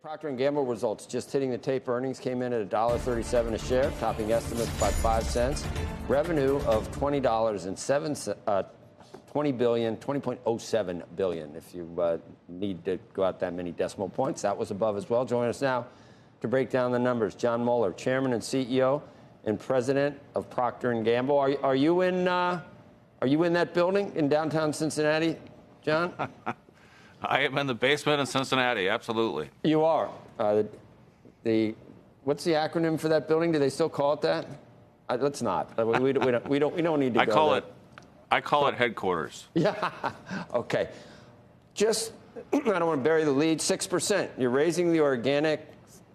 Procter & Gamble results just hitting the tape. Earnings came in at $1.37 a share, topping estimates by 5 cents. Revenue of $20.07 billion. If you need to go out that many decimal points, that was above as well. Join us now to break down the numbers. Jon Moeller, Chairman and CEO and President of Procter & Gamble. Are you in that building in downtown Cincinnati, John? I am in the basement in Cincinnati, absolutely. You are. What's the acronym for that building? Do they still call it that? Let's not. We don't need to. I call it headquarters. Yeah. Okay. I don't want to bury the lead. 6%. You're raising the organic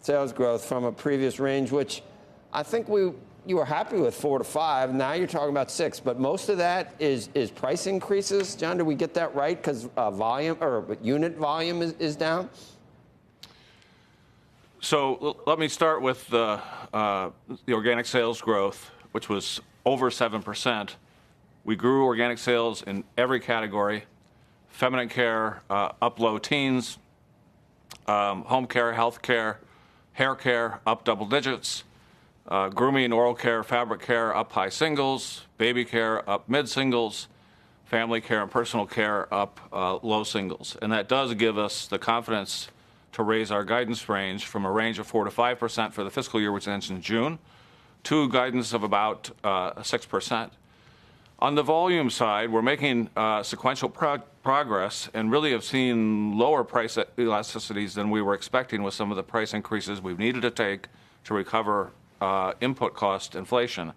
sales growth from a previous range, which I think you were happy with 4 to 5. Now you're talking about 6, but most of that is price increases. John, did we get that right? Because volume or unit volume is down. So let me start with the organic sales growth, which was over 7%. We grew organic sales in every category. Feminine care up low teens, home care, health care, hair care up double digits. Grooming, oral care, fabric care up high singles, baby care up mid singles, family care and personal care up low singles. And that does give us the confidence to raise our guidance range from a range of 4 to 5% for the fiscal year, which ends in June, to guidance of about 6%. On the volume side, we're making sequential progress and really have seen lower price elasticities than we were expecting with some of the price increases we've needed to take to recover input cost inflation.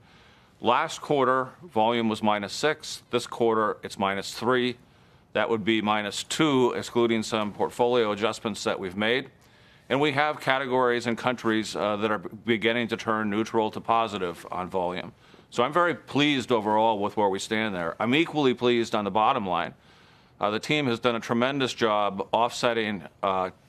Last quarter, volume was -6. This quarter, it's -3. That would be -2, excluding some portfolio adjustments that we've made. And we have categories and countries that are beginning to turn neutral to positive on volume. So I'm very pleased overall with where we stand there. I'm equally pleased on the bottom line. The team has done a tremendous job offsetting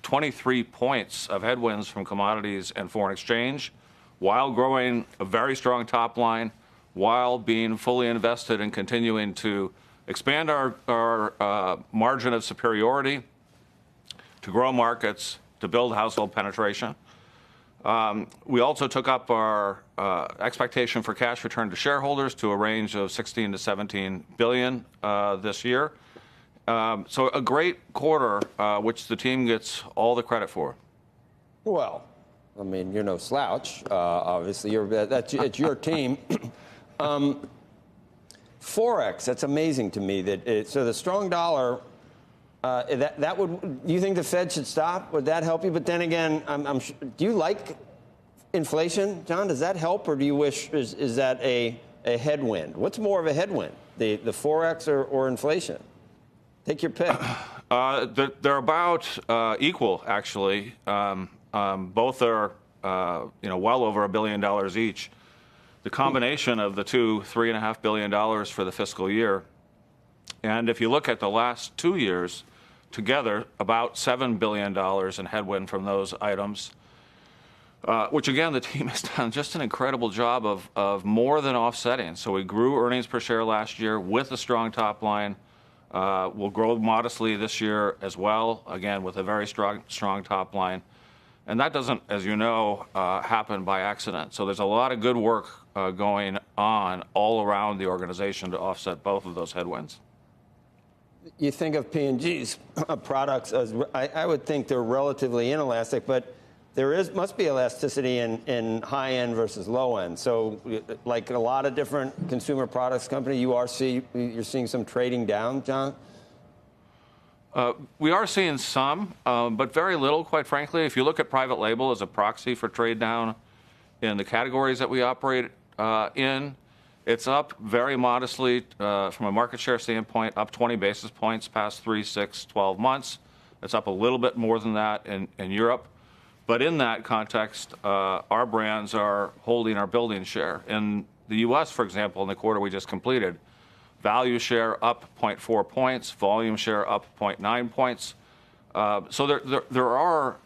23 points of headwinds from commodities and foreign exchange, while growing a very strong top line, while being fully invested in continuing to expand our margin of superiority, to grow markets, to build household penetration. We also took up our expectation for cash return to shareholders to a range of $16 to $17 billion this year. So a great quarter, which the team gets all the credit for. Well, I mean, you're no slouch. Obviously, it's your team. Forex, that's amazing to me. So the strong dollar, that would. Do you think the Fed should stop? Would that help you? But then again, do you like inflation, John? Does that help, or do you wish is that a headwind? What's more of a headwind, the Forex or inflation? Take your pick. They're about equal, actually. Both are, well over $1 billion each. The combination of the two, $3.5 billion for the fiscal year. And if you look at the last 2 years together, about $7 billion in headwind from those items, which again, the team has done just an incredible job of more than offsetting. So we grew earnings per share last year with a strong top line. We'll grow modestly this year as well, again, with a very strong top line. And that doesn't, as you know, happen by accident. So there's a lot of good work going on all around the organization to offset both of those headwinds. You think of P&G's products as, I would think they're relatively inelastic, but must be elasticity in high end versus low end. So like a lot of different consumer products company, you're seeing some trading down, John? We are seeing some, but very little, quite frankly. If you look at private label as a proxy for trade down in the categories that we operate in, it's up very modestly from a market share standpoint, up 20 basis points past 3, 6, 12 months. It's up a little bit more than that in Europe. But in that context, our brands are holding our building share. In the U.S., for example, in the quarter we just completed, value share up 0.4 points, volume share up 0.9 points. So there are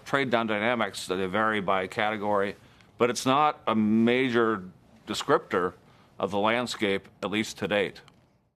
trade down dynamics that vary by category, but it's not a major descriptor of the landscape, at least to date.